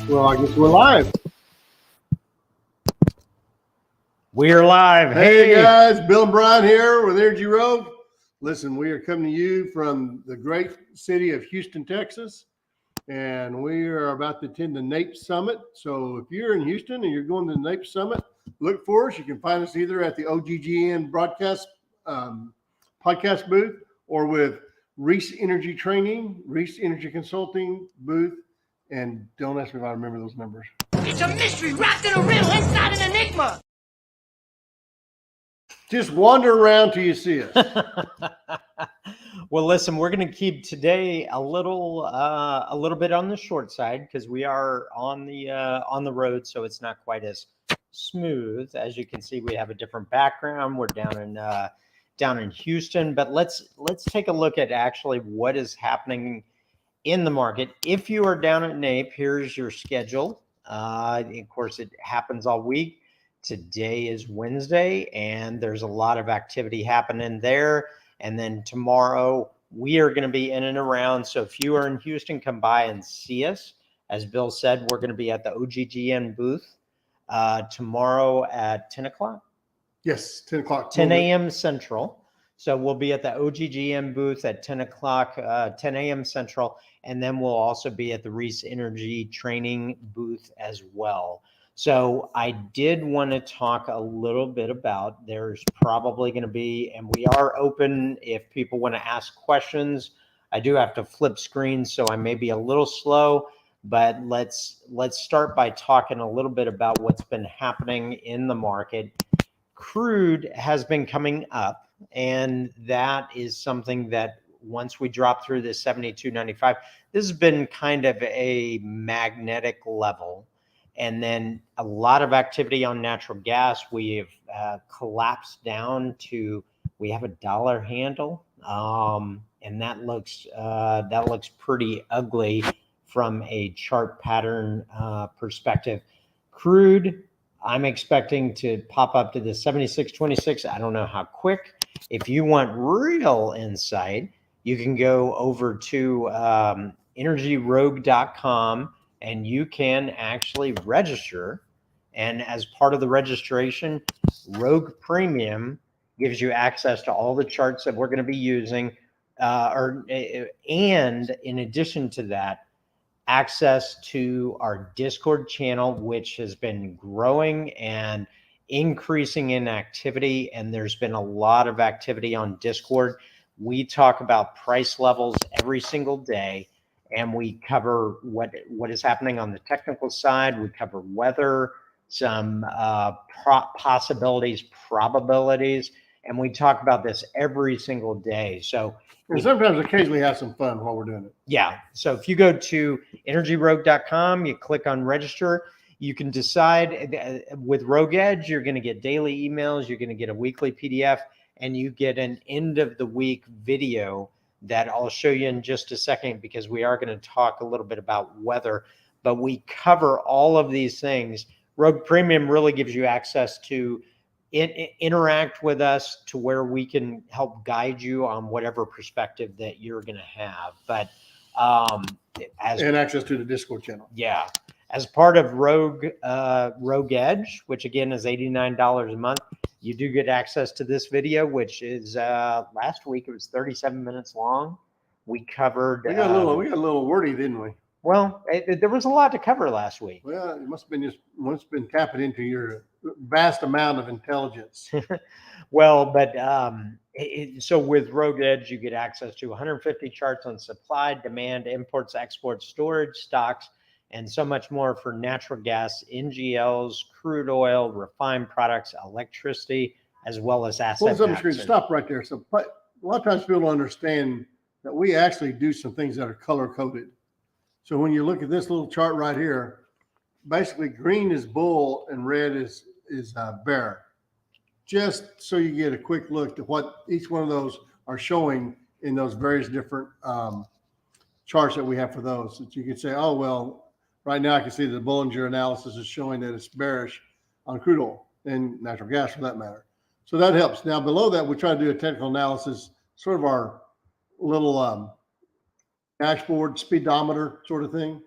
Well, I guess we're live. We're live. Hey guys, Bill and Brian here with Energy Rogue. Listen, we are coming to you from the great city of Houston, Texas, and we are about to attend the Nape Summit. So if you're in Houston and you're going to the Nape Summit, look for us. You can find us either at the OGGN broadcast podcast booth or with Reese Energy Training, Reese Energy Consulting booth. And don't ask me if I remember those numbers. It's a mystery wrapped in a riddle inside an enigma. Just wander around till you see us. Well, listen, we're going to keep today a little bit on the short side because we are on the road, so it's not quite as smooth. As you can see, we have a different background. We're down in Houston, but let's take a look at actually what is happening in the market. If you are down at Nape, here's your schedule. Of course, it happens all week. Today is Wednesday, and there's a lot of activity happening there. And then tomorrow, we are going to be in and around. So if you are in Houston, come by and see us. As Bill said, we're going to be at the OGGN booth tomorrow at 10 o'clock. Yes, 10 o'clock. 10 a.m. Central. So we'll be at the OGGN booth at 10 o'clock, 10 a.m. Central. And then we'll also be at the Reese Energy Training booth as well. So I did want to talk a little bit about, there's probably going to be, and we are open if people want to ask questions. I do have to flip screens, so I may be a little slow, but let's start by talking a little bit about what's been happening in the market. Crude has been coming up, and that is something that once we drop through this 72.95, this has been kind of a magnetic level. And then a lot of activity on natural gas. We have collapsed down to, we have a dollar handle, and that looks pretty ugly from a chart pattern perspective. Crude, I'm expecting to pop up to the 76.26. I don't know how quick. If you want real insight, you can go over to energyrogue.com. And you can actually register. And as part of the registration, Rogue Premium gives you access to all the charts that we're going to be using. And in addition to that, access to our Discord channel, which has been growing and increasing in activity. And there's been a lot of activity on Discord. We talk about price levels every single day. And we cover what is happening on the technical side. We cover weather, some possibilities, probabilities, and we talk about this every single day. So and sometimes occasionally have some fun while we're doing it. Yeah. So if you go to energyrogue.com, you click on register, you can decide with Rogue Edge, you're going to get daily emails, you're going to get a weekly PDF, and you get an end of the week video that I'll show you in just a second, because we are going to talk a little bit about weather, but we cover all of these things. Rogue Premium really gives you access to interact with us to where we can help guide you on whatever perspective that you're going to have. But and access to the Discord channel. Yeah. As part of Rogue Edge, which again is $89 a month, you do get access to this video, which is last week. It was 37 minutes long. We covered. We got a little wordy, didn't we? Well, there was a lot to cover last week. Well, it must have been tapping into your vast amount of intelligence. Well, but so with Rogue Edge, you get access to 150 charts on supply, demand, imports, exports, storage, stocks, and so much more for natural gas, NGLs, crude oil, refined products, electricity, as well as asset. Hold on, screen. Stop right there. So, a lot of times people don't understand that we actually do some things that are color coded. So when you look at this little chart right here, basically green is bull and red is bear. Just so you get a quick look at what each one of those are showing in those various different charts that we have for those. That you can say, oh well. Right now, I can see the Bollinger analysis is showing that it's bearish on crude oil and natural gas for that matter. So that helps. Now, below that, we try to do a technical analysis, sort of our little dashboard speedometer sort of thing.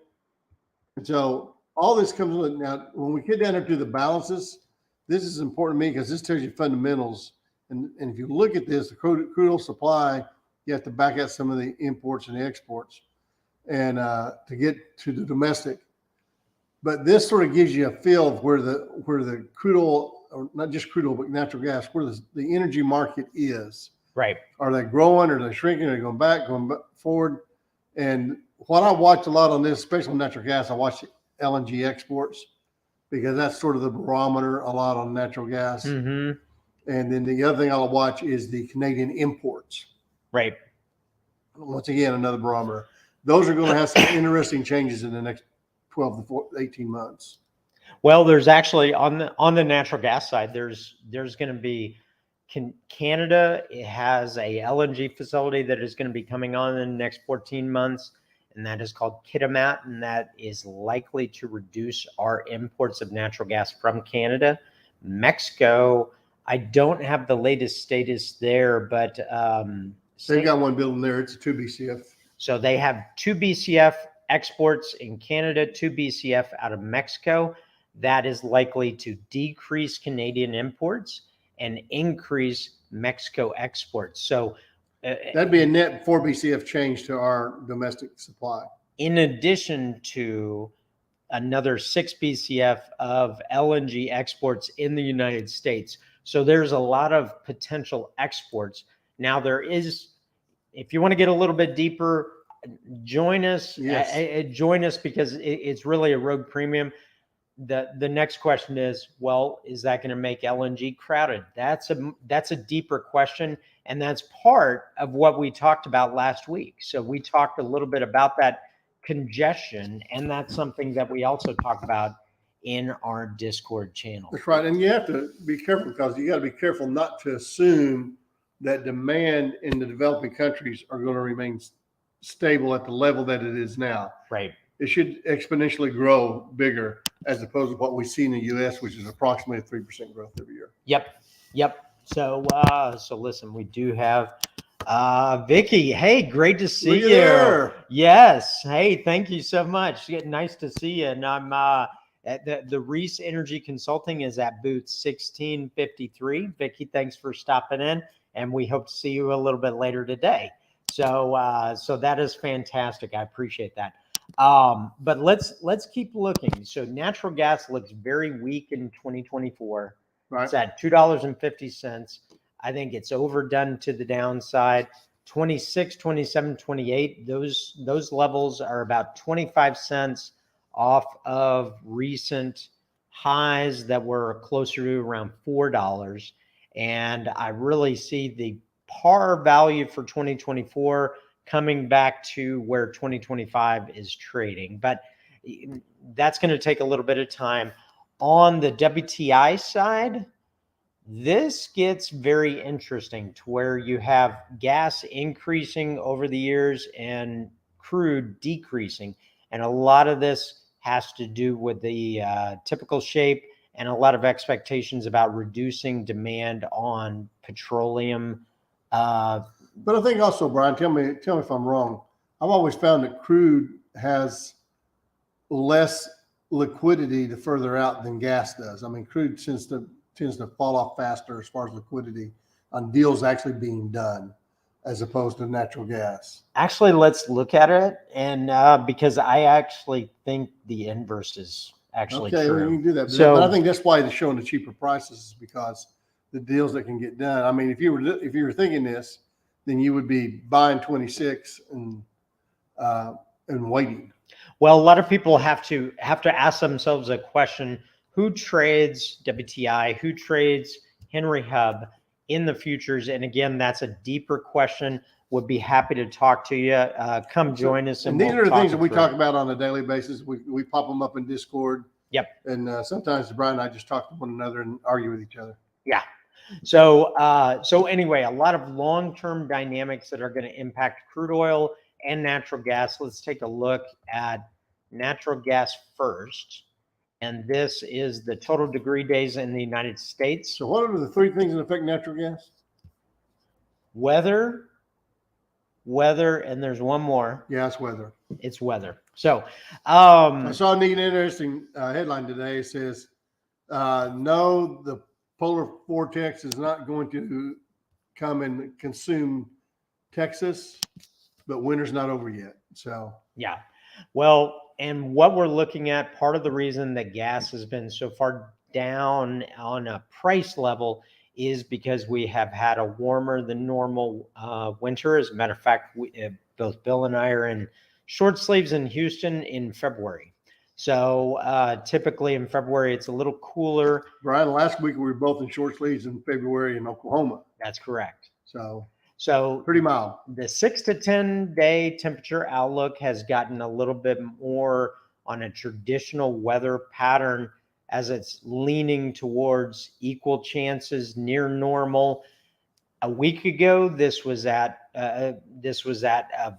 And so all this comes with now. When we get down there to the balances, this is important to me because this tells you fundamentals. And if you look at this, the crude oil supply, you have to back out some of the imports and the exports, and to get to the domestic. But this sort of gives you a feel of where the crude oil, or not just crude oil, but natural gas, where the energy market is. Right. Are they growing? Are they shrinking? Are they going back, forward? And what I watch a lot on this, especially on natural gas, I watch LNG exports because that's sort of the barometer a lot on natural gas. Mm-hmm. And then the other thing I'll watch is the Canadian imports. Right. Once again, another barometer. Those are going to have some interesting changes in the next 12 to 18 months. Well, there's actually on the natural gas side, there's going to be Canada. It has a LNG facility that is going to be coming on in the next 14 months, and that is called Kitimat, and that is likely to reduce our imports of natural gas from Canada. Mexico, I don't have the latest status there, but they've got one building there. It's a 2 BCF. So they have 2 BCF exports in Canada, 2 BCF out of Mexico. That is likely to decrease Canadian imports and increase Mexico exports. So that'd be a net 4 BCF change to our domestic supply. In addition to another 6 BCF of LNG exports in the United States. So there's a lot of potential exports. Now there is, if you want to get a little bit deeper, join us. Yes. Join us because it's really a rogue premium. The next question is, well, is that going to make LNG crowded? That's a deeper question, and that's part of what we talked about last week. So we talked a little bit about that congestion, and that's something that we also talk about in our Discord channel. That's right, and you have to be careful because you got to be careful not to assume that demand in the developing countries are going to remain stable at the level that it is now. Right. It should exponentially grow bigger as opposed to what we see in the U.S., which is approximately a 3% growth every year. Yep. So listen, we do have Vicky. Hey, great to see you. There. Yes. Hey, thank you so much. Nice to see you. And I'm at the Reese Energy Consulting is at booth 1653. Vicky, thanks for stopping in, and we hope to see you a little bit later today. So that is fantastic. I appreciate that. But let's keep looking. So natural gas looks very weak in 2024. Right. It's at $2.50. I think it's overdone to the downside. 26, 27, 28. Those levels are about 25 cents off of recent highs that were closer to around $4. And I really see the par value for 2024 coming back to where 2025 is trading. But that's going to take a little bit of time. On the WTI side, this gets very interesting to where you have gas increasing over the years and crude decreasing. And a lot of this has to do with the typical shape and a lot of expectations about reducing demand on petroleum. But I think also, Brian, tell me if I'm wrong. I've always found that crude has less liquidity the further out than gas does. I mean, crude tends to fall off faster as far as liquidity on deals actually being done as opposed to natural gas. Actually, let's look at it, and because I actually think the inverse is actually okay, true. well, you can do that. So, but I think that's why they're showing the cheaper prices is because the deals that can get done. I mean, if you were thinking this, then you would be buying 26 and waiting. well, a lot of people have to ask themselves a question: who trades WTI? Who trades Henry Hub in the futures? And again, that's a deeper question. Would be happy to talk to you. Come join us. And these are the things that we talk about on a daily basis. We pop them up in Discord. Yep. And sometimes Brian and I just talk to one another and argue with each other. Yeah. So anyway, a lot of long-term dynamics that are going to impact crude oil and natural gas. Let's take a look at natural gas first. And this is the total degree days in the United States. So what are the three things that affect natural gas? Weather, and there's one more. Yeah, it's weather. It's weather. So, I saw a neat, interesting headline today. It says, no, the polar vortex is not going to come and consume Texas, but winter's not over yet. So, yeah. Well, and what we're looking at, part of the reason that gas has been so far down on a price level is because we have had a warmer than normal winter. As a matter of fact, both Bill and I are in short sleeves in Houston in February. So typically in February, it's a little cooler. Brian, last week we were both in short sleeves in February in Oklahoma. That's correct. So pretty mild. The 6 to 10 day temperature outlook has gotten a little bit more on a traditional weather pattern as it's leaning towards equal chances near normal. A week ago, this was at a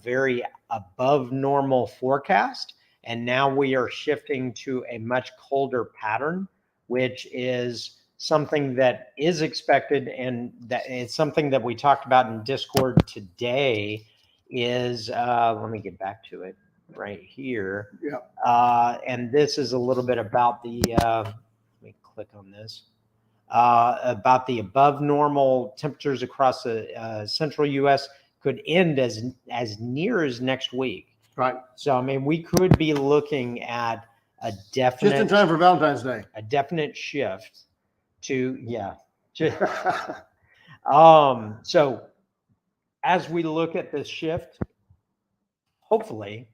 very above normal forecast, and now we are shifting to a much colder pattern, which is something that is expected, and that it's something that we talked about in Discord today. Is let me get back to it right here. Yeah. And this is a little bit about the. Let me click on this. About the above normal temperatures across the central U.S. could end as near as next week. Right. So I mean, we could be looking at a definite, just in time for Valentine's Day. a definite shift to So as we look at this shift, hopefully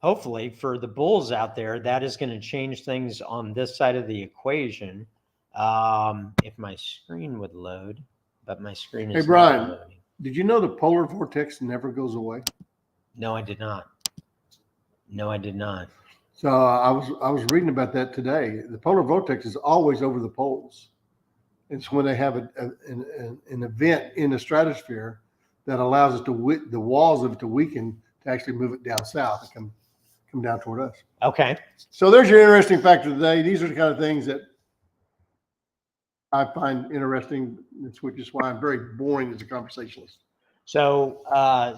for the bulls out there, that is going to change things on this side of the equation. If my screen would load, but my screen is Hey, Brian, not loading. Did you know the polar vortex never goes away? No, I did not. So I was reading about that today. The polar vortex is always over the poles. It's when they have an event in the stratosphere that allows it to the walls of it to weaken to actually move it down south and come down toward us. Okay. So there's your interesting factor today. These are the kind of things that I find interesting, which is why I'm very boring as a conversationalist. So,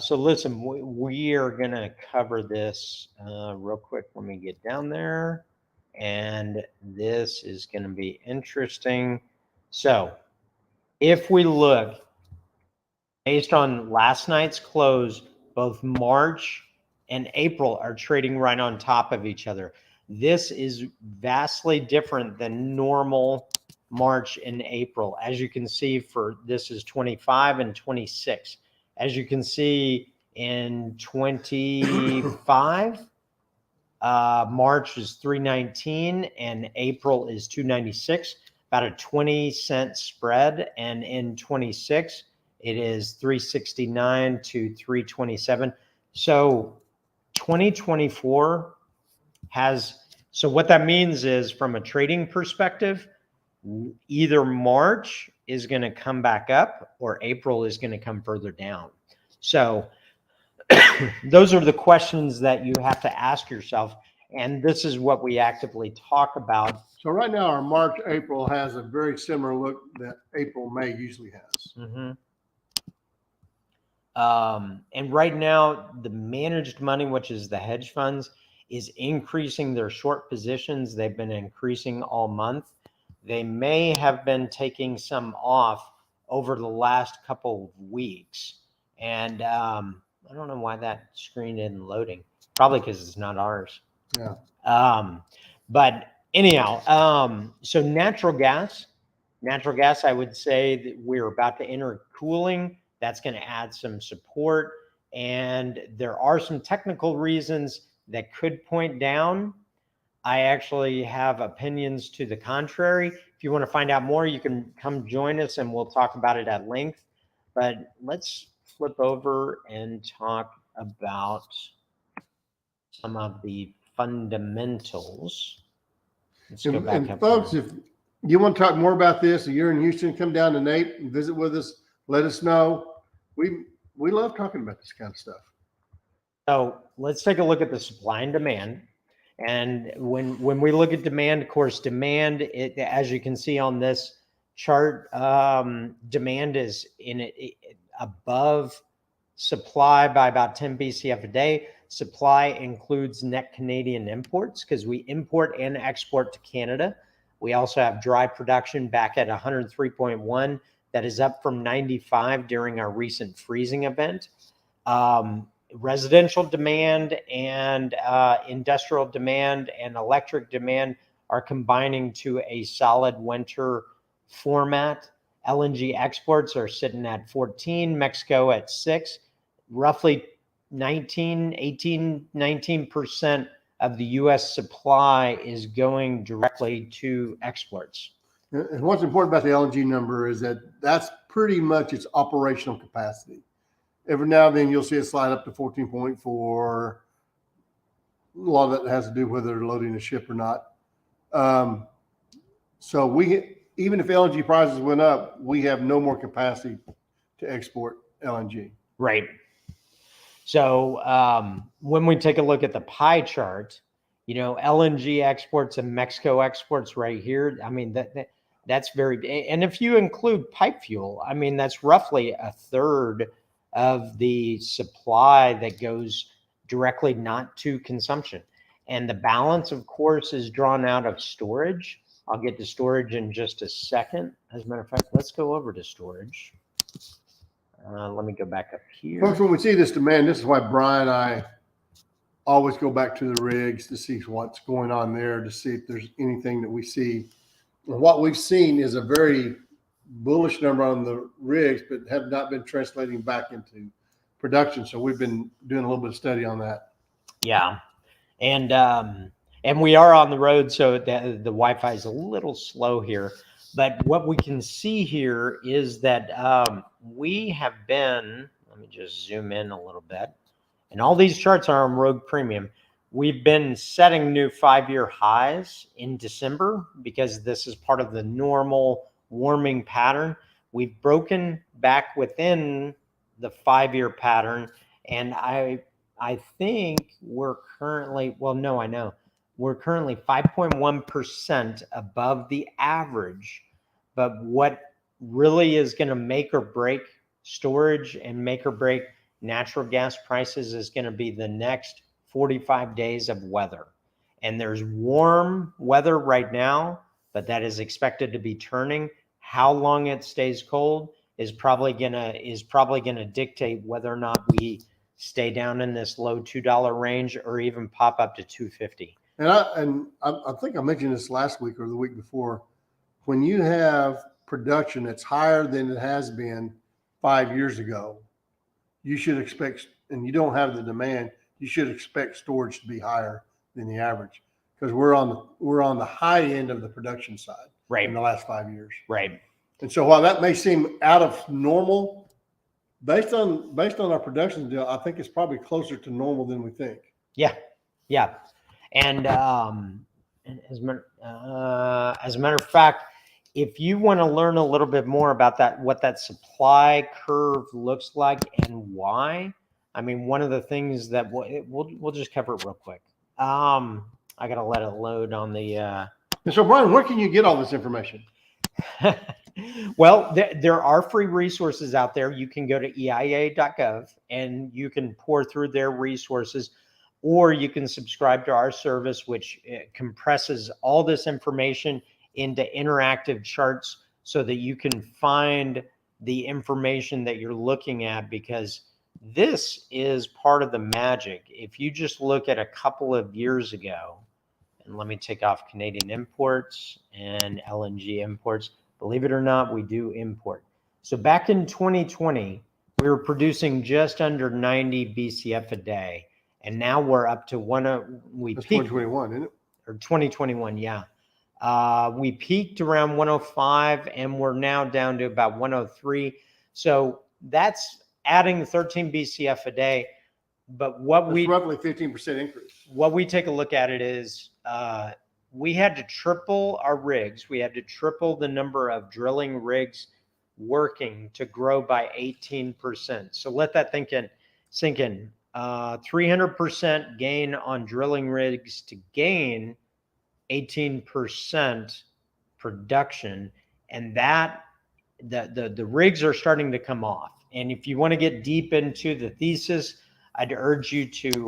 listen, we are going to cover this real quick. Let me get down there. And this is going to be interesting. So, if we look based on last night's close, both March and April are trading right on top of each other. This is vastly different than normal March and April. As you can see, for this is 25 and 26. As you can see in 25, March is 319 and April is 296, about a 20-cent spread. And in 26, it is 369 to 327. So 2024 has, so what that means is, from a trading perspective, either March is going to come back up or April is going to come further down. So those are the questions that you have to ask yourself. And this is what we actively talk about. So right now, our March, April has a very similar look that April, May usually has. Mm-hmm. And right now, the managed money, which is the hedge funds, is increasing their short positions. They've been increasing all month. They may have been taking some off over the last couple of weeks. And I don't know why that screen isn't loading. Probably because it's not ours. Yeah. But anyhow, so natural gas, I would say that we're about to enter cooling. That's going to add some support. And there are some technical reasons that could point down. I actually have opinions to the contrary. If you want to find out more, you can come join us and we'll talk about it at length. But let's flip over and talk about some of the fundamentals. Let's go back And up. folks, if you want to talk more about this, and you're in Houston, come down to Nape and visit with us. Let us know. We love talking about this kind of stuff. So let's take a look at the supply and demand. And when we look at demand, of course, demand, as you can see on this chart, demand is above supply by about 10 BCF a day. supply includes net Canadian imports because we import and export to Canada. We also have dry production back at 103.1. That is up from 95 during our recent freezing event. Residential demand and industrial demand and electric demand are combining to a solid winter format. LNG exports are sitting at 14, Mexico at 6, roughly 19% of the U.S. supply is going directly to exports. And what's important about the LNG number is that that's pretty much its operational capacity. Every now and then you'll see it slide up to 14.4. A lot of that has to do with whether they're loading a ship or not. So even if LNG prices went up, we have no more capacity to export LNG. Right. So when we take a look at the pie chart, LNG exports and Mexico exports right here, I mean, that's very, and if you include pipe fuel, I mean, that's roughly a third of the supply that goes directly not to consumption. And the balance, of course, is drawn out of storage. I'll get to storage in just a second. As a matter of fact, let's go over to storage. Let me go back up here. Folks, when we see this demand, this is why Brian and I always go back to the rigs to see what's going on there, to see if there's anything that we see. And what we've seen is a very bullish number on the rigs, but have not been translating back into production. So we've been doing a little bit of study on that. Yeah. And we are on the road, so the Wi-Fi is a little slow here. But what we can see here is that we have been, let me just zoom in a little bit. And all these charts are on Rogue Premium. We've been setting new 5-year highs in December because this is part of the normal warming pattern. We've broken back within the 5-year pattern. And I think we're currently, well, no, I know. We're currently 5.1% above the average. But what really is going to make or break storage and make or break natural gas prices is going to be the next 45 days of weather. And there's warm weather right now, but that is expected to be turning. How long it stays cold is probably gonna dictate whether or not we stay down in this low $2 range or even pop up to $2.50. And I think I mentioned this last week or the week before. When you have production that's higher than it has been 5 years ago, you should expect, and you don't have the demand, you should expect storage to be higher than the average because we're on the high end of the production side in the last 5 years. Right. And so while that may seem out of normal, based on our production deal, I think it's probably closer to normal than we think. Yeah. Yeah. And as a matter of fact, if you want to learn a little bit more about that, what that supply curve looks like and why, I mean, one of the things that we'll just cover it real quick. I got to let it load on the. And so, Brian, where can you get all this information? Well, there are free resources out there. You can go to EIA.gov and you can pour through their resources, or you can subscribe to our service, which compresses all this information into interactive charts so that you can find the information that you're looking at, because this is part of the magic. If you just look at a couple of years ago, and let me take off Canadian imports and LNG imports. Believe it or not, we do import. So back in 2020, we were producing just under 90 BCF a day. And now we're up to That's 2021, isn't it? Or 2021, yeah. We peaked around 105 and we're now down to about 103. So that's adding 13 BCF a day. But That's roughly 15% increase. What we take a look at it is we had to triple our rigs. We had to triple the number of drilling rigs working to grow by 18%. So let that sink in. 300% gain on drilling rigs to gain 18% production, and that the rigs are starting to come off. And if you want to get deep into the thesis, I'd urge you to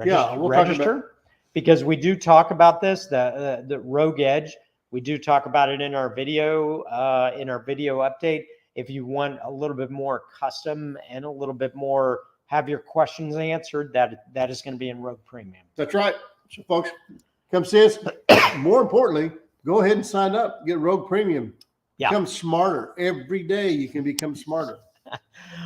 Yeah, we'll talk register because we do talk about this, the Rogue Edge. We do talk about it in our video update. If you want a little bit more custom and a little bit more have your questions answered, that is going to be in Rogue Premium. That's right. So folks, come see us. More importantly, go ahead and sign up. Get Rogue Premium. Yeah. Become smarter. Every day you can become smarter.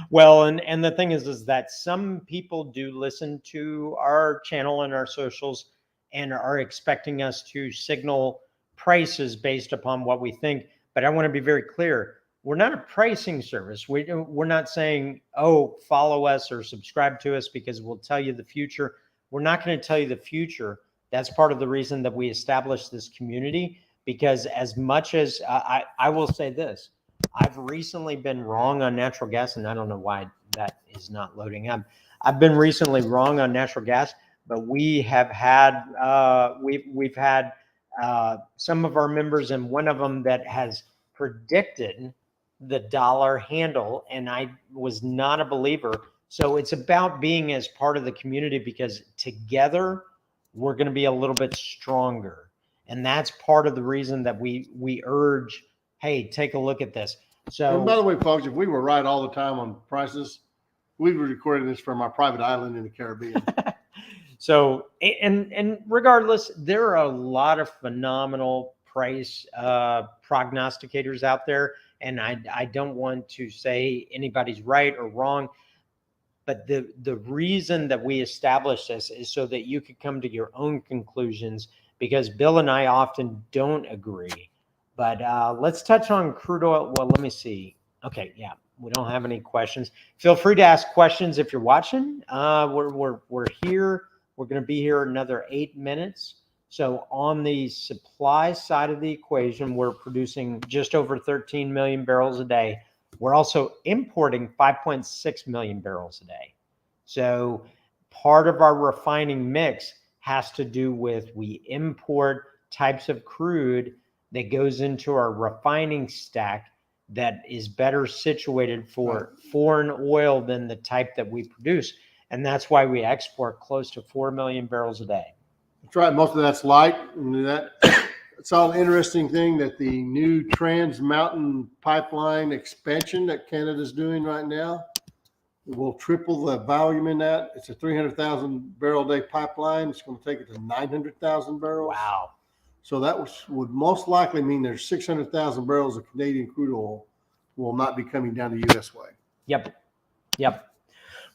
Well, and the thing is that some people do listen to our channel and our socials and are expecting us to signal prices based upon what we think. But I want to be very clear. We're not a pricing service. We're not saying, oh, follow us or subscribe to us because we'll tell you the future. We're not going to tell you the future. That's part of the reason that we established this community, because as much as I will say this, I've recently been wrong on natural gas, and I don't know why that is not loading up. I've been recently wrong on natural gas, but we have had we've had some of our members, and one of them that has predicted the dollar handle, and I was not a believer. So it's about being as part of the community, because together we're going to be a little bit stronger. And that's part of the reason that we urge, hey, take a look at this. So, and by the way, folks, if we were right all the time on prices, we were recording this from our private island in the Caribbean. So, and regardless, there are a lot of phenomenal price prognosticators out there. And I don't want to say anybody's right or wrong, but the reason that we established this is so that you could come to your own conclusions, because Bill and I often don't agree. But let's touch on crude oil. Well, let me see. Okay, yeah, we don't have any questions. Feel free to ask questions if you're watching. We're here. We're going to be here another 8 minutes. So on the supply side of the equation, we're producing just over 13 million barrels a day. We're also importing 5.6 million barrels a day. So part of our refining mix has to do with we import types of crude that goes into our refining stack that is better situated for foreign oil than the type that we produce. And that's why we export close to 4 million barrels a day. That's right. Most of that's light. And it's all an interesting thing that the new Trans Mountain pipeline expansion that Canada's doing right now will triple the volume in that. It's a 300,000 barrel a day pipeline. It's going to take it to 900,000 barrels. Wow. So that would most likely mean there's 600,000 barrels of Canadian crude oil will not be coming down the U.S. way. Yep.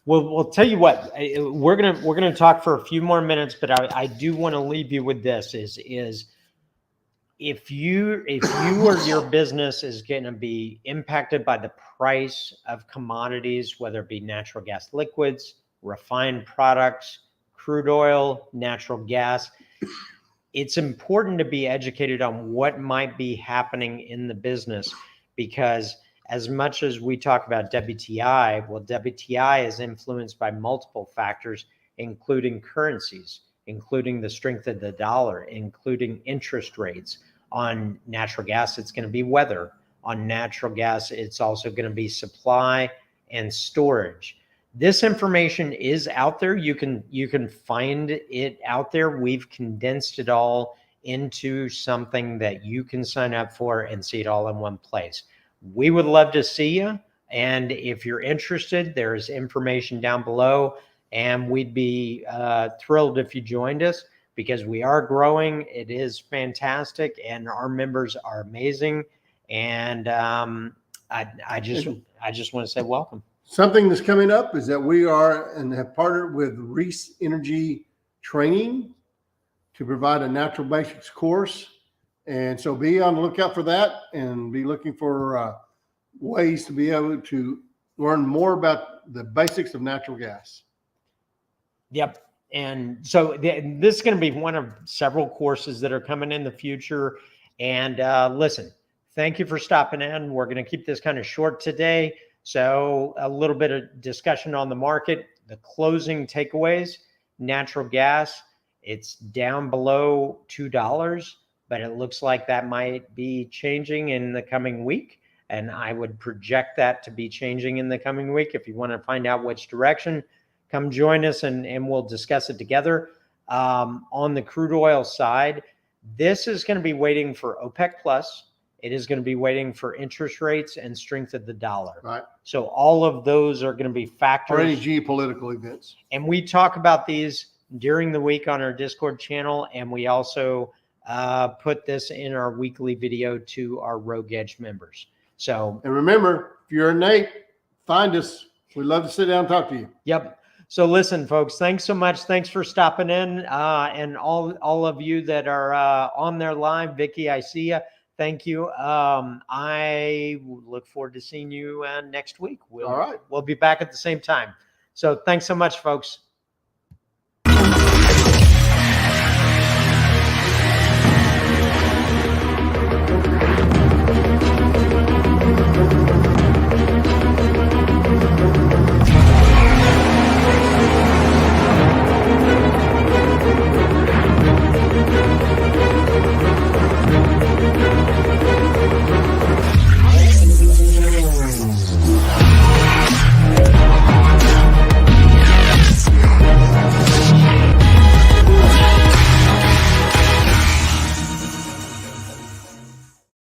Well, we'll tell you what, we're gonna talk for a few more minutes, but I do want to leave you with this: is if you or your business is going to be impacted by the price of commodities, whether it be natural gas liquids, refined products, crude oil, natural gas, it's important to be educated on what might be happening in the business, because as much as we talk about WTI, well, WTI is influenced by multiple factors, including currencies, including the strength of the dollar, including interest rates. On natural gas, it's going to be weather. On natural gas, it's also going to be supply and storage. This information is out there. You can find it out there. We've condensed it all into something that you can sign up for and see it all in one place. We would love to see you. And if you're interested, there's information down below. And we'd be thrilled if you joined us, because we are growing. It is fantastic. And our members are amazing. And I just want to say welcome. Something that's coming up is that we are and have partnered with Reese Energy Training to provide a natural basics course. And so be on the lookout for that, and be looking for ways to be able to learn more about the basics of natural gas. Yep. And so this is going to be one of several courses that are coming in the future. And listen, thank you for stopping in. We're going to keep this kind of short today. So a little bit of discussion on the market, the closing takeaways. Natural gas, it's down below $2. But it looks like that might be changing in the coming week. And I would project that to be changing in the coming week. If you want to find out which direction, come join us and we'll discuss it together. On the crude oil side, this is going to be waiting for OPEC plus. It is going to be waiting for interest rates and strength of the dollar. Right. So all of those are going to be factors. Or any geopolitical events. And we talk about these during the week on our Discord channel. And we also put this in our weekly video to our Rogue Edge members. So, And remember, if you're a Nape, find us. We'd love to sit down and talk to you. yep. So listen, folks, thanks so much. Thanks for stopping in. And all of you that are on there live, Vicky, I see you. Thank you. I look forward to seeing you next week. All right. We'll be back at the same time. So thanks so much, folks.